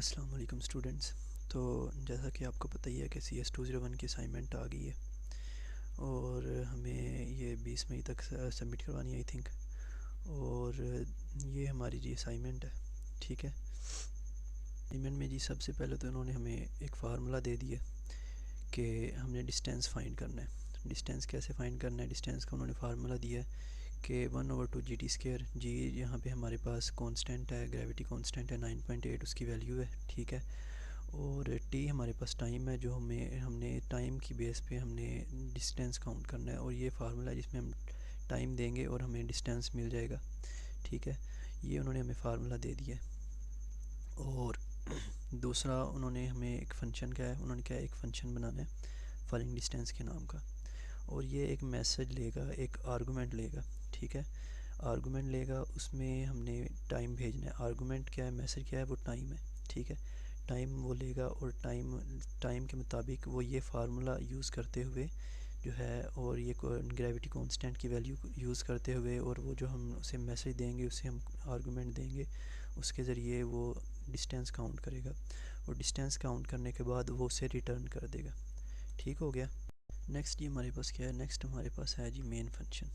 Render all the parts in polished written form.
अस्सलाम वालेकुम स्टूडेंट्स। तो जैसा कि आपको पता ही है कि CS201 की असाइनमेंट आ गई है और हमें ये 20 मई तक सबमिट करवानी है आई थिंक। और ये हमारी जी असाइनमेंट है, ठीक है। असाइनमेंट में जी सबसे पहले तो उन्होंने हमें एक फार्मूला दे दिया कि हमने डिस्टेंस फाइंड करना है। डिस्टेंस कैसे फाइंड करना है, डिस्टेंस का उन्होंने फार्मूला दिया है कि 1/2 GT²। जी यहाँ पे हमारे पास कांस्टेंट है, ग्रेविटी कांस्टेंट है 9.8 उसकी वैल्यू है, ठीक है। और टी हमारे पास टाइम है, जो हमने टाइम की बेस पे हमने डिस्टेंस काउंट करना है। और ये फार्मूला है जिसमें हम टाइम देंगे और हमें डिस्टेंस मिल जाएगा, ठीक है। ये उन्होंने हमें फार्मूला दे दिया है। और दूसरा उन्होंने हमें एक फ़ंक्शन क्या है, उन्होंने क्या है एक फ़ंक्शन बनाना है फॉलोइंग डिस्टेंस के नाम का। और ये एक मैसेज लेगा, एक आर्गूमेंट लेगा, ठीक है। आर्गूमेंट लेगा, उसमें हमने टाइम भेजना है। आर्गूमेंट क्या है, मैसेज क्या है, वो टाइम है, ठीक है। टाइम वो लेगा और टाइम के मुताबिक वो ये फार्मूला यूज़ करते हुए जो है, और ये ग्रेविटी कांस्टेंट की वैल्यू यूज़ करते हुए, और वो जो हम उसे मैसेज देंगे, उसे हम आर्गूमेंट देंगे, उसके ज़रिए वो डिस्टेंस काउंट करेगा। और डिस्टेंस काउंट करने के बाद वो उसे रिटर्न कर देगा, ठीक हो गया। नेक्स्ट जी हमारे पास क्या है, नेक्स्ट हमारे पास है जी मेन फंक्शन।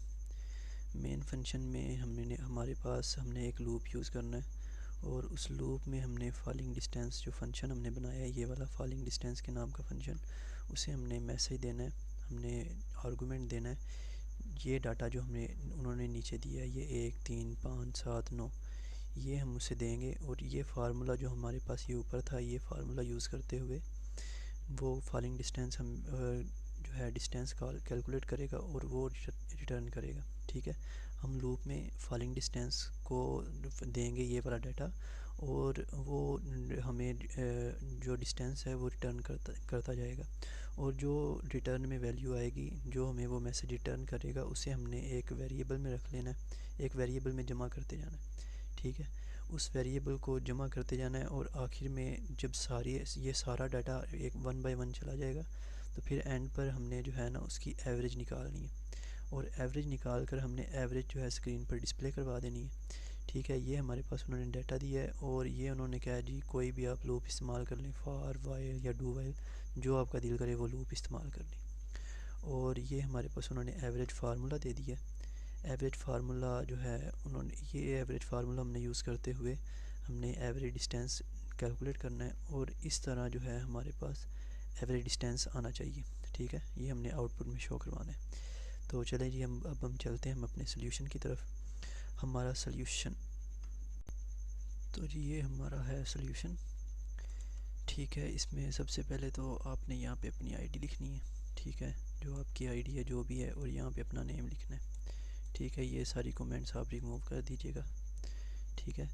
मेन फंक्शन में हमने एक लूप यूज़ करना है। और उस लूप में हमने फॉलिंग डिस्टेंस जो फंक्शन हमने बनाया है, ये वाला फॉलिंग डिस्टेंस के नाम का फंक्शन, उसे हमने मैसेज देना है, हमने आर्गूमेंट देना है। ये डाटा जो उन्होंने नीचे दिया है, ये 1 3 5 7 9, ये हम उसे देंगे। और ये फार्मूला जो हमारे पास ये ऊपर था, ये फार्मूला यूज़ करते हुए वो फॉलिंग डिस्टेंस हम जो है डिस्टेंस कैलकुलेट करेगा और वो रिटर्न करेगा, ठीक है। हम लूप में फॉलिंग डिस्टेंस को देंगे ये वाला डाटा, और वो हमें जो डिस्टेंस है वो रिटर्न करता जाएगा। और जो रिटर्न में वैल्यू आएगी, जो हमें वो मैसेज रिटर्न करेगा, उसे हमने एक वेरिएबल में रख लेना है, एक वेरिएबल में जमा करते जाना है, ठीक है। उस वेरिएबल को जमा करते जाना है। और आखिर में जब ये सारा डाटा एक 1 बाय 1 चला जाएगा, तो फिर एंड पर हमने जो है ना उसकी एवरेज निकालनी है। और एवरेज निकाल कर हमने एवरेज जो है स्क्रीन पर डिस्प्ले करवा देनी है, ठीक है। ये हमारे पास उन्होंने डाटा दिया है। और ये उन्होंने कहा जी कोई भी आप लूप इस्तेमाल कर लें, फॉर वाइल या डू वाइल, जो आपका दिल करे वो लूप इस्तेमाल कर लें। और ये हमारे पास उन्होंने एवरेज फार्मूला दे दिया। एवरेज फार्मूला जो है उन्होंने, ये एवरेज फार्मूला हमने यूज़ करते हुए हमने एवरेज डिस्टेंस कैलकुलेट करना है। और इस तरह जो है हमारे पास एवरेज डिस्टेंस आना चाहिए, ठीक है। ये हमने आउटपुट में शो करवाना है। तो चलें जी, हम चलते हैं हम अपने सोल्यूशन की तरफ। हमारा सोल्यूशन, तो जी ये हमारा है सोल्यूशन, ठीक है। इसमें सबसे पहले तो आपने यहाँ पे अपनी आईडी लिखनी है, ठीक है, जो आपकी आईडी है जो भी है, और यहाँ पे अपना नेम लिखना है, ठीक है। ये सारी कमेंट्स आप रिमूव कर दीजिएगा, ठीक है।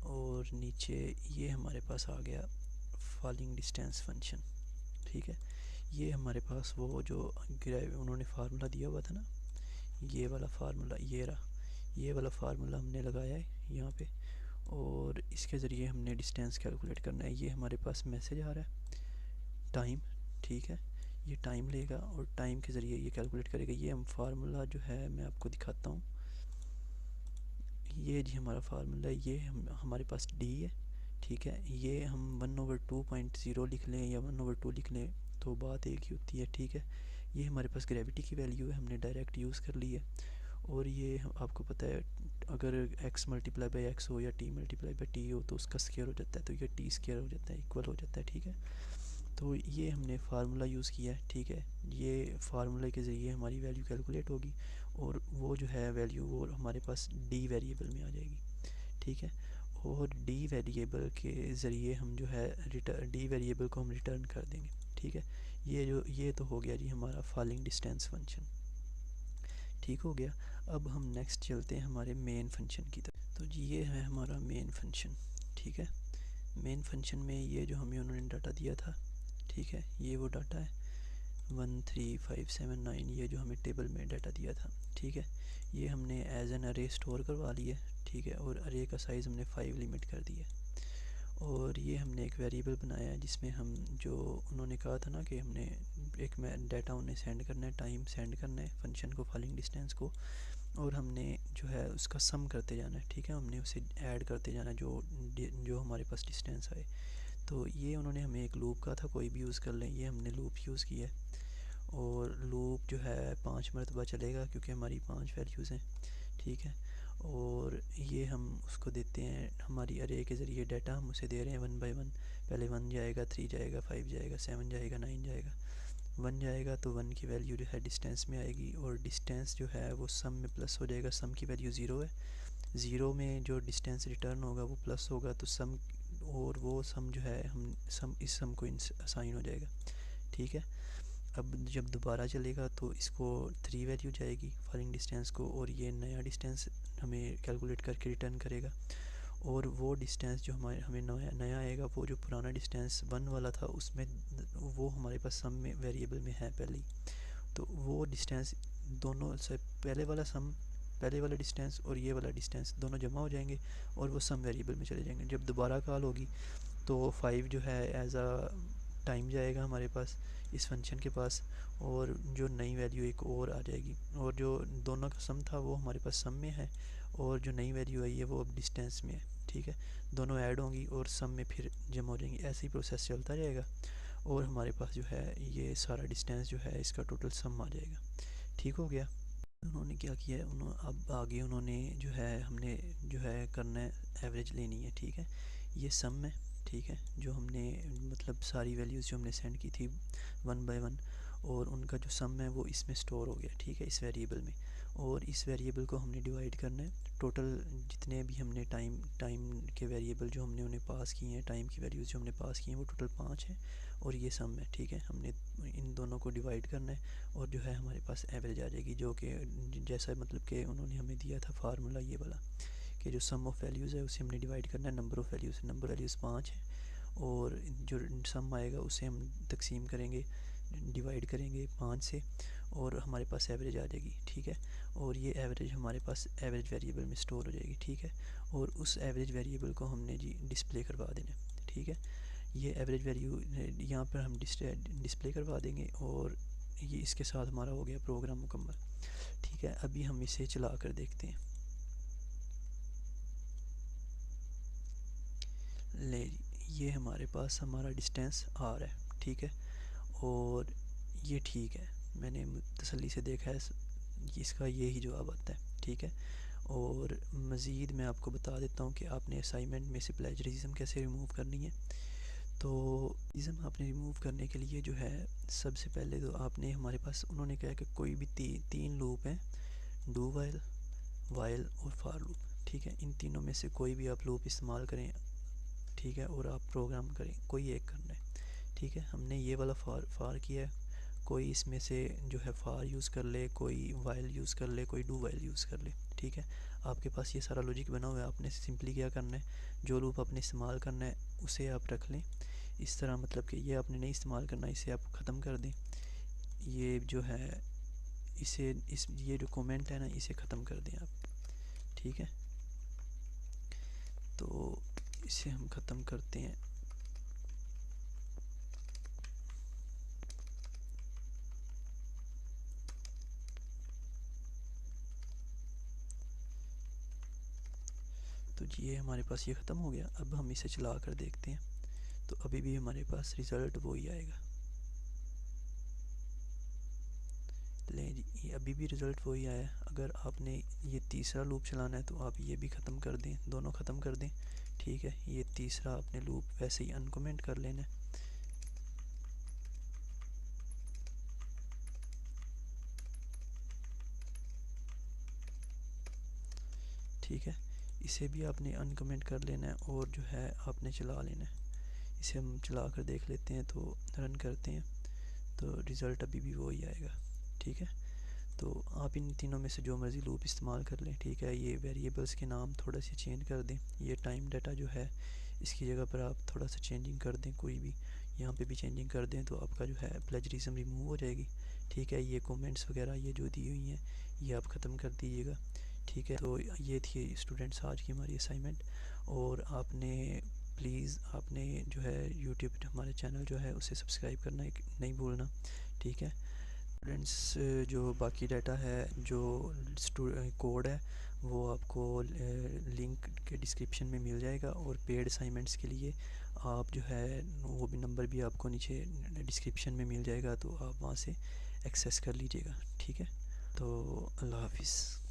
और नीचे ये हमारे पास आ गया फॉलिंग डिस्टेंस फंक्शन, ठीक है। ये हमारे पास वो जो उन्होंने फार्मूला दिया हुआ था ना, ये वाला फार्मूला, ये वाला फार्मूला हमने लगाया है यहाँ पे। और इसके ज़रिए हमने डिस्टेंस कैलकुलेट करना है। ये हमारे पास मैसेज आ रहा है टाइम, ठीक है। ये टाइम लेगा और टाइम के ज़रिए ये कैलकुलेट करेगा। ये हम फार्मूला जो है मैं आपको दिखाता हूँ। ये जी हमारा फार्मूला है, ये हमारे पास डी है, ठीक है। ये हम 1/2.0 लिख लें या 1/2 लिख लें तो बात एक ही होती है, ठीक है। ये हमारे पास ग्रेविटी की वैल्यू है, हमने डायरेक्ट यूज़ कर ली है। और ये आपको पता है अगर x मल्टीप्लाई बाई एक्स हो या t मल्टीप्लाई बाई टी हो तो उसका स्क्वायर हो जाता है, तो ये t² हो जाता है, इक्वल हो जाता है, ठीक है। तो ये हमने फार्मूला यूज़ किया है, ठीक है। ये फार्मूले के ज़रिए हमारी वैल्यू कैलकुलेट होगी और वो जो है वैल्यू वो हमारे पास डी वेरिएबल में आ जाएगी, ठीक है। और डी वेरिएबल के ज़रिए हम जो है डी वेरिएबल को हम रिटर्न कर देंगे, ठीक है। ये तो हो गया जी हमारा फॉलिंग डिस्टेंस फंक्शन, ठीक हो गया। अब हम नेक्स्ट चलते हैं हमारे मेन फंक्शन की तरफ। तो जी ये है हमारा मेन फंक्शन, ठीक है। मेन फंक्शन में ये जो हमें उन्होंने डाटा दिया था, ठीक है, ये वो डाटा है 13579, ये जो हमें टेबल में डाटा दिया था, ठीक है। ये हमने एज एन अरे स्टोर करवा लिया, ठीक है। और अरे का साइज़ हमने 5 लिमिट कर दिया। और ये हमने एक वेरिएबल बनाया है जिसमें हम जो उन्होंने कहा था ना कि हमने एक में डाटा उन्हें सेंड करना है, टाइम सेंड करना है फंक्शन को, फॉलिंग डिस्टेंस को, और हमने जो है उसका सम करते जाना है, ठीक है। हमने उसे ऐड करते जाना है जो हमारे पास डिस्टेंस आए। तो ये उन्होंने हमें एक लूप का था, कोई भी यूज़ कर लें, ये हमने लूप यूज़ किया है। और लूप जो है 5 मरतबा चलेगा क्योंकि हमारी 5 वैल्यूज़ हैं, ठीक है। और ये हम उसको देते हैं हमारी अरे के ज़रिए, डाटा हम उसे दे रहे हैं 1 बाय 1। पहले 1 जाएगा, 3 जाएगा, 5 जाएगा, 7 जाएगा, 9 जाएगा। 1 जाएगा तो 1 की वैल्यू जो है डिस्टेंस में आएगी, और डिस्टेंस जो है वो सम में प्लस हो जाएगा। सम की वैल्यू 0 है, 0 में जो डिस्टेंस रिटर्न होगा वो प्लस होगा, तो सम, और वो सम जो है हम सम, इस सम को असाइन हो जाएगा, ठीक है। अब जब दोबारा चलेगा तो इसको 3 वैल्यू जाएगी फॉलोइंग डिस्टेंस को, और ये नया डिस्टेंस हमें कैलकुलेट करके रिटर्न करेगा। और वो डिस्टेंस जो हमें नया आएगा, वो जो पुराना डिस्टेंस 1 वाला था उसमें, वो हमारे पास सम में वेरिएबल में है पहले ही, तो वो डिस्टेंस दोनों से पहले वाला डिस्टेंस और ये वाला डिस्टेंस दोनों जमा हो जाएंगे और वो सम वेरिएबल में चले जाएंगे। जब दोबारा कॉल होगी तो 5 जो है एज अ टाइम जाएगा हमारे पास इस फंक्शन के पास, और जो नई वैल्यू एक और आ जाएगी, और जो दोनों का सम था वो हमारे पास सम में है, और जो नई वैल्यू आई है वो अब डिस्टेंस में है, ठीक है। दोनों ऐड होंगी और सम में फिर जमा हो जाएंगी, ऐसे ही प्रोसेस चलता जाएगा, और हमारे पास जो है ये सारा डिस्टेंस जो है इसका टोटल सम आ जाएगा, ठीक हो गया। उन्होंने क्या किया है, अब आगे उन्होंने जो है हमने जो है करना है, एवरेज लेनी है, ठीक है। ये सम है, ठीक है, जो हमने मतलब सारी वैल्यूज़ जो हमने सेंड की थी 1 बाय 1, और उनका जो सम है वो इसमें स्टोर हो गया, ठीक है, इस वेरिएबल में। और इस वेरिएबल को हमने डिवाइड करना है, टोटल जितने भी हमने टाइम के वेरिएबल जो हमने उन्हें पास किए हैं, टाइम की वैल्यूज़ जो हमने पास की हैं वो टोटल 5 है, और ये सम है, ठीक है। हमने इन दोनों को डिवाइड करना है, और जो है हमारे पास एवरेज आ जाएगी, जो कि जैसा मतलब कि उन्होंने हमें दिया था फार्मूला ये वाला, कि जो सम ऑफ वैल्यूज़ है उसे हमने डिवाइड करना है number of values, number values 5 है, और जो सम आएगा उसे हम तकसीम करेंगे, डिवाइड करेंगे 5 से, और हमारे पास एवरेज आ जाएगी, ठीक है। और ये एवरेज हमारे पास एवरेज वेरिएबल में स्टोर हो जाएगी, ठीक है। और उस एवरेज वेरिएबल को हमने जी डिस्प्ले करवा देना, ठीक है। ये एवरेज वैल्यू यहाँ पर हम डिस्प्ले करवा देंगे, और ये इसके साथ हमारा हो गया प्रोग्राम मुकम्मल, ठीक है। अभी हम इसे चला कर देखते हैं। ले, ये हमारे पास हमारा डिस्टेंस आ रहा है, ठीक है, और ये ठीक है, मैंने तसल्ली से देखा है, इसका यही जवाब आता है, ठीक है। और मज़ीद मैं आपको बता देता हूँ कि आपने असाइनमेंट में से प्लेजरिज्म कैसे रिमूव करनी है। तो प्लेजरिज्म आपने रिमूव करने के लिए जो है, सबसे पहले तो आपने, हमारे पास उन्होंने कहा कि कोई भी तीन लूप हैं, डू वाइल, वाइल और फार लूप, ठीक है। इन तीनों में से कोई भी आप लूप इस्तेमाल करें, ठीक है, और आप प्रोग्राम करें, कोई एक करना है, ठीक है। हमने ये वाला फार किया है, कोई इसमें से जो है फार यूज़ कर ले, कोई वाइल यूज़ कर ले, कोई डू वाइल यूज़ कर ले, ठीक है। आपके पास ये सारा लॉजिक बना हुआ है, आपने सिंपली क्या करना है, जो लूप आपने इस्तेमाल करना है उसे आप रख लें इस तरह, मतलब कि ये आपने नहीं इस्तेमाल करना, इसे आप ख़त्म कर दें। ये जो है इसे ये जो कमेंट है ना, इसे ख़त्म कर दें आप, ठीक है। तो इसे हम ख़त्म करते हैं। तो ये हमारे पास ये ख़त्म हो गया। अब हम इसे चला कर देखते हैं, तो अभी भी हमारे पास रिज़ल्ट वही आएगा। ले जी, ये अभी भी रिज़ल्ट वही आया। अगर आपने ये तीसरा लूप चलाना है तो आप ये भी ख़त्म कर दें, दोनों ख़त्म कर दें, ठीक है। ये तीसरा आपने लूप वैसे ही अनकमेंट कर लेना है, ठीक है। इसे भी आपने अनकमेंट कर लेना है, और जो है आपने चला लेना है। इसे हम चला कर देख लेते हैं, तो रन करते हैं, तो रिज़ल्ट अभी भी वही आएगा, ठीक है। तो आप इन तीनों में से जो मर्ज़ी लूप इस्तेमाल कर लें, ठीक है। ये वेरिएबल्स के नाम थोड़ा सा चेंज कर दें, ये टाइम डाटा जो है इसकी जगह पर आप थोड़ा सा चेंजिंग कर दें, कोई भी यहाँ पे भी चेंजिंग कर दें, तो आपका जो है प्लेजरिज्म रिमूव हो जाएगी, ठीक है। ये कमेंट्स वगैरह ये जो दी हुई हैं ये आप ख़त्म कर दीजिएगा, ठीक है। तो ये थी स्टूडेंट्स आज की हमारी असाइनमेंट, और आपने प्लीज़ आपने जो है यूट्यूब हमारे चैनल जो है उसे सब्सक्राइब करना नहीं भूलना, ठीक है। स्टूडेंट्स जो बाकी डाटा है, जो कोड है, वो आपको लिंक के डिस्क्रिप्शन में मिल जाएगा। और पेड असाइनमेंट्स के लिए आप जो है वो भी नंबर भी आपको नीचे डिस्क्रिप्शन में मिल जाएगा, तो आप वहाँ से एक्सेस कर लीजिएगा। ठीक है, तो अल्लाह हाफिज़।